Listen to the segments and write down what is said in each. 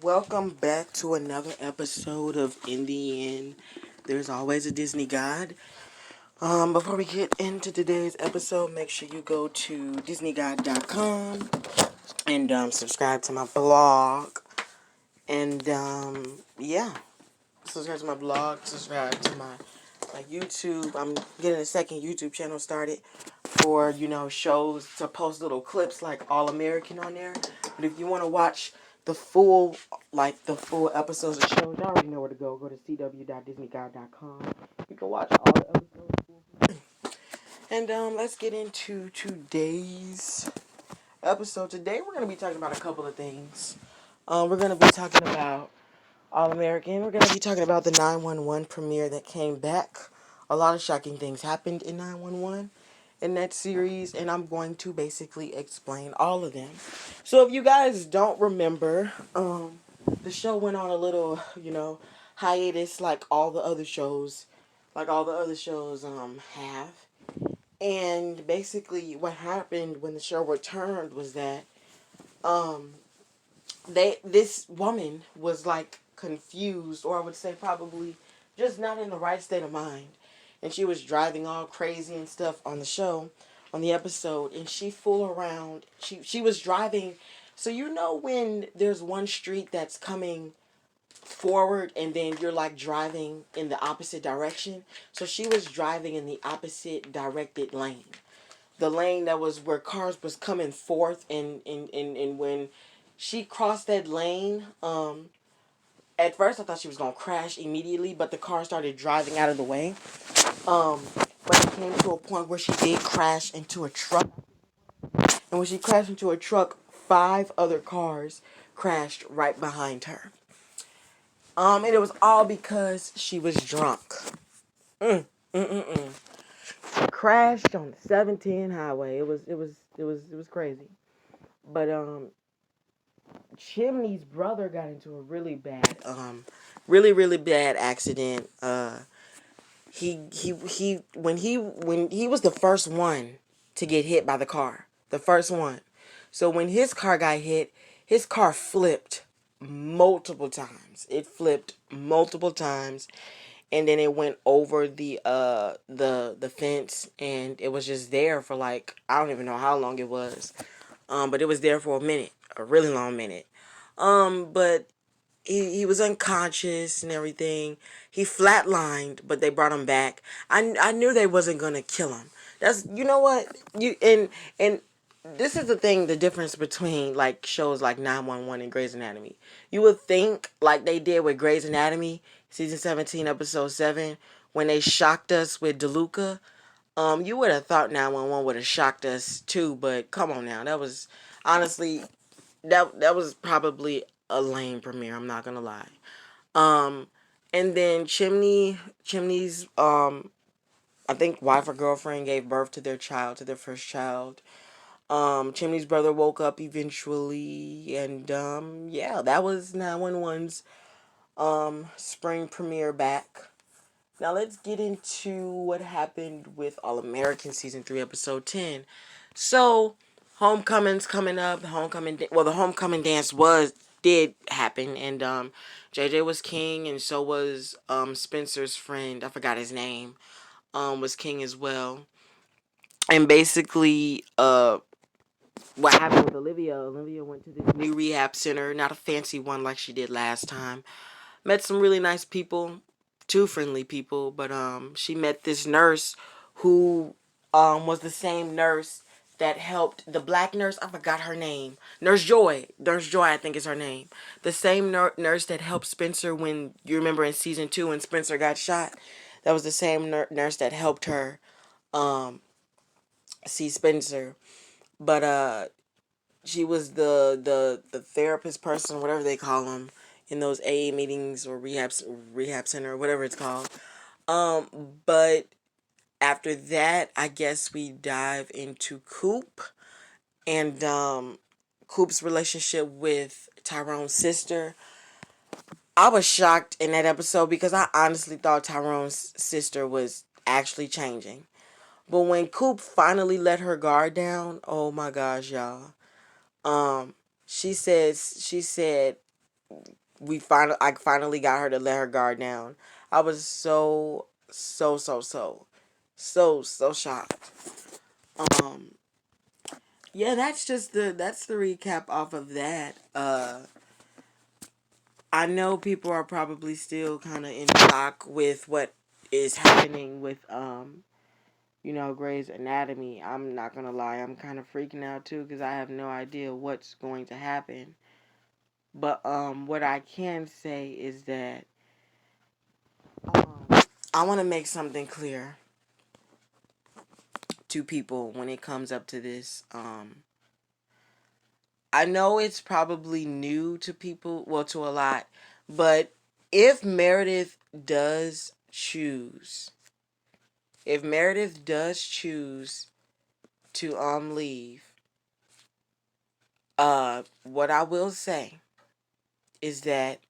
Welcome back to another episode of In the End. There's always a Disney God. Before we get into today's episode, make sure you go to DisneyGuide.com and subscribe to my blog. And yeah, subscribe to my blog, subscribe to my YouTube. I'm getting a second YouTube channel started for, shows to post little clips like All American on there. But if you want to watch the full, the full episodes of shows, you already know where to go. Go to cw.disneyguide.com. You can watch all the episodes. And let's get into today's episode. Today we're going to be talking about a couple of things. We're going to be talking about All American. We're going to be talking about the 911 premiere that came back. A lot of shocking things happened in 911 in that series, and I'm going to basically explain all of them. So if you guys don't remember, the show went on a little, hiatus like all the other shows, have. And basically what happened when the show returned was that, this woman was like confused, or I would say probably just not in the right state of mind, and she was driving all crazy and stuff on the show, on the episode, and she fooled around. She was driving, so when there's one street that's coming forward and then you're like driving in the opposite direction, so she was driving in the opposite directed lane, the lane that was where cars was coming forth, and when she crossed that lane, at first I thought she was gonna crash immediately, but the car started driving out of the way. But it came to a point where she did crash into a truck, and when she crashed into a truck, 5 other cars crashed right behind her. And it was all because she was drunk. Crashed on the 710 highway. It was crazy. But Chimney's brother got into a really bad accident. He when he was the first one to get hit by the car, the first one. So when his car got hit, his car flipped multiple times. It flipped multiple times, and then it went over the fence, and it was just there for like, I don't even know how long it was. But it was there for a minute, a really long minute. But he was unconscious and everything. He flatlined, but they brought him back. I knew they wasn't gonna kill him. That's, you know what, and this is the difference between like shows like 911 and Grey's Anatomy. You would think like they did with Grey's Anatomy season 17 episode 7 when they shocked us with DeLuca. You would have thought 911 would have shocked us too, but come on now, that was honestly, that was probably a lame premiere. I'm not gonna lie. Um, and then Chimney's I think wife or girlfriend gave birth to their first child. Chimney's brother woke up eventually, and yeah, that was 911's spring premiere back. Now let's get into what happened with All American season 3 episode 10. So, homecoming's coming up. The homecoming dance did happen, and JJ was king, and so was Spencer's friend. I forgot his name. Was king as well. And basically, what happened with Olivia? Olivia went to this new rehab center, not a fancy one like she did last time. Met some really nice people, two friendly people, but she met this nurse who was the same nurse that helped the black nurse. I forgot her name. Nurse Joy. Nurse Joy, I think is her name. The same nurse that helped Spencer when, you remember in season 2 when Spencer got shot. That was the same nurse that helped her see Spencer. But she was the therapist person, whatever they call them, in those AA meetings or rehab center or whatever it's called. But after that, I guess we dive into Coop and Coop's relationship with Tyrone's sister. I was shocked in that episode because I honestly thought Tyrone's sister was actually changing. But when Coop finally let her guard down, oh my gosh, y'all. Um, she said I finally got her to let her guard down. I was so shocked. Um, yeah, that's the recap off of that. I know people are probably still kind of in shock with what is happening with Grey's Anatomy. I'm not gonna lie, I'm kind of freaking out too because I have no idea what's going to happen. But what I can say is that um, I want to make something clear to people when it comes up to this. I know it's probably new to people, well, to a lot, but if Meredith does choose, if Meredith does choose to leave, what I will say is that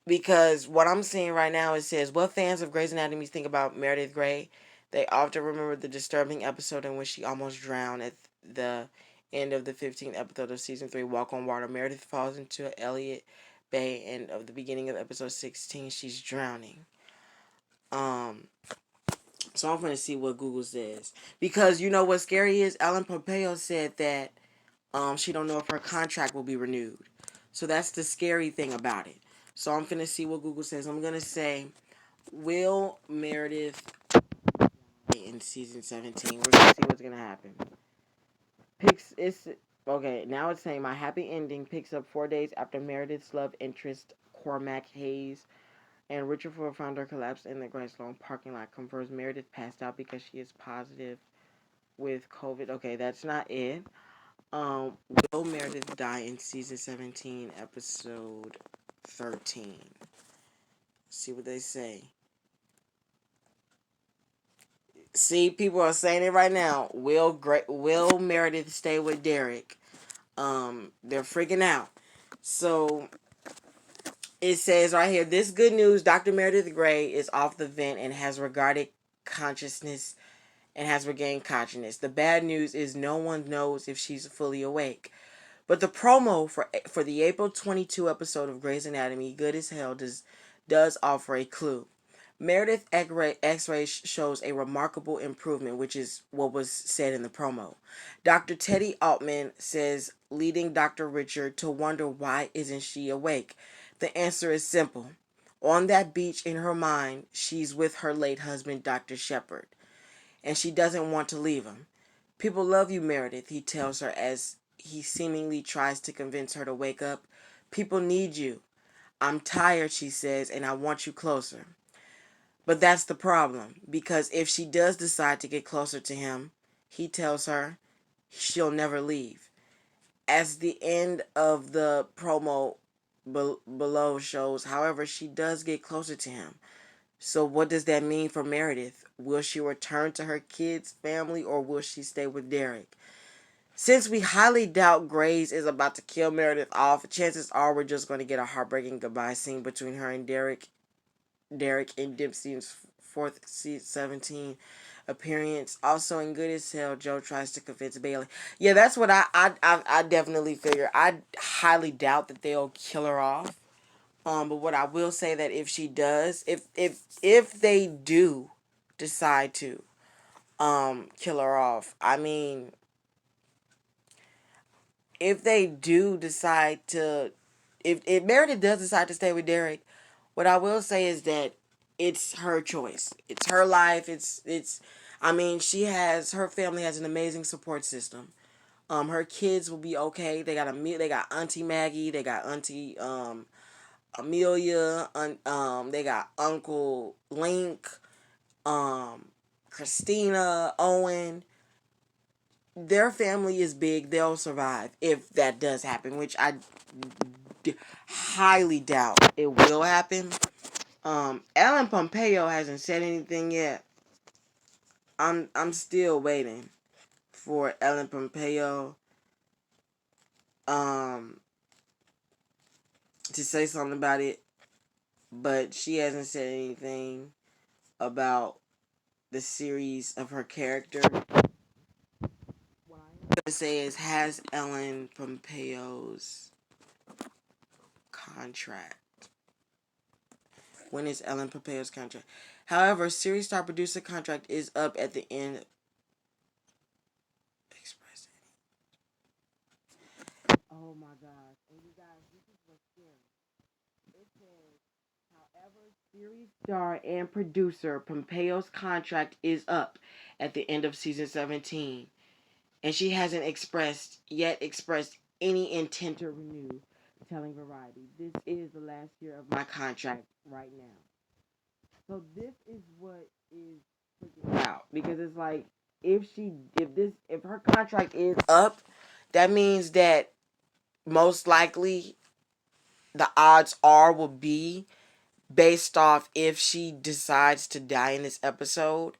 because what I'm seeing right now, it says, what fans of Grey's Anatomy think about Meredith Grey? They often remember the disturbing episode in which she almost drowned at the end of the 15th episode of season 3, Walk on Water. Meredith falls into Elliot Bay, and of the beginning of episode 16, she's drowning. Um, so I'm going to see what Google says. Because you know what's scary is Ellen Pompeo said that she don't know if her contract will be renewed. So that's the scary thing about it. So I'm going to see what Google says. I'm going to say, will Meredith in season 17? We're going to see what's going to happen. Okay, now it's saying my happy ending picks up 4 days after Meredith's love interest Cormac Hayes and Richard Ford founder collapsed in the Grand Sloan parking lot. Confirms Meredith passed out because she is positive with COVID. Okay, that's not it. Will Meredith die in season 17, episode 13? See what they say. See, people are saying it right now. Will Meredith stay with Derek? They're freaking out. So it says right here, this good news: Dr. Meredith Grey is off the vent and has regained consciousness. The bad news is no one knows if she's fully awake. But the promo for the April 22 episode of Grey's Anatomy, Good as Hell, does offer a clue. Meredith X-ray shows a remarkable improvement, which is what was said in the promo. Dr. Teddy Altman says, leading Dr. Richard to wonder why isn't she awake. The answer is simple. On that beach in her mind, she's with her late husband, Dr. Shepard, and she doesn't want to leave him. People love you, Meredith, he tells her as he seemingly tries to convince her to wake up. People need you. I'm tired, she says, and I want you closer. But that's the problem, because if she does decide to get closer to him, he tells her she'll never leave. As the end of the promo below shows, however, she does get closer to him. So what does that mean for Meredith? Will she return to her kids' family, or will she stay with Derek? Since we highly doubt Grace is about to kill Meredith off, chances are we're just going to get a heartbreaking goodbye scene between her and Derek in Dempsey's fourth 17 appearance. Also in Good as Hell, Joe tries to convince Bailey. Yeah, that's what I definitely figure. I highly doubt that they'll kill her off. But what I will say that if she does, if they do decide to kill her off, I mean, if they do decide to, if Meredith does decide to stay with Derek, what I will say is that it's her choice. It's her life. I mean, her family has an amazing support system. Her kids will be okay. They got Auntie Maggie. They got Auntie Amelia. They got Uncle Link. Christina, Owen. Their family is big. They'll survive if that does happen, which I highly doubt it will happen. Ellen Pompeo hasn't said anything yet. I'm still waiting for Ellen Pompeo um to say something about it, but she hasn't said anything about the series of her character. says, has Ellen Pompeo's contract? When is Ellen Pompeo's contract? However, series star producer contract is up at the end. Express. Oh my gosh. And you guys, this is what's scary. It says, however, series star and producer Pompeo's contract is up at the end of season 17. And she hasn't expressed any intent to renew, telling Variety, "This is the last year of my contract right now." So this is what is freaking out, because it's like, if her contract is up, that means that most likely the odds are will be based off if she decides to die in this episode.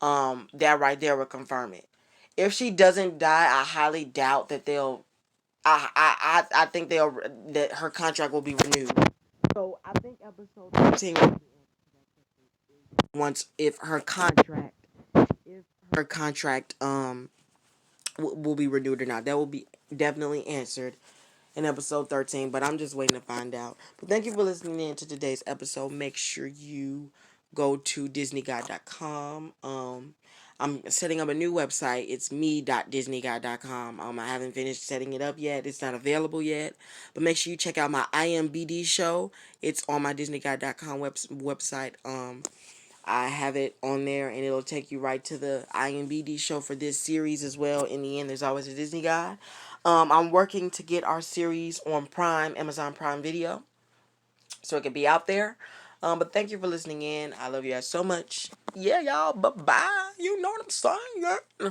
That right there will confirm it. If she doesn't die, I highly doubt that they'll. I think that her contract will be renewed. So I think episode 13 will be once if her contract will be renewed or not. That will be definitely answered in episode 13, but I'm just waiting to find out. But thank you for listening in to today's episode. Make sure you go to disneyguy.com. I'm setting up a new website. It's me.disneyguy.com. I haven't finished setting it up yet. It's not available yet. But make sure you check out my IMBD show. It's on my disneyguy.com website. I have it on there, and it'll take you right to the IMBD show for this series as well. In the end, there's always a Disney guy. I'm working to get our series on Prime, Amazon Prime Video, so it can be out there. But thank you for listening in. I love you guys so much. Yeah, y'all. Bye-bye. You know what I'm saying? Yeah.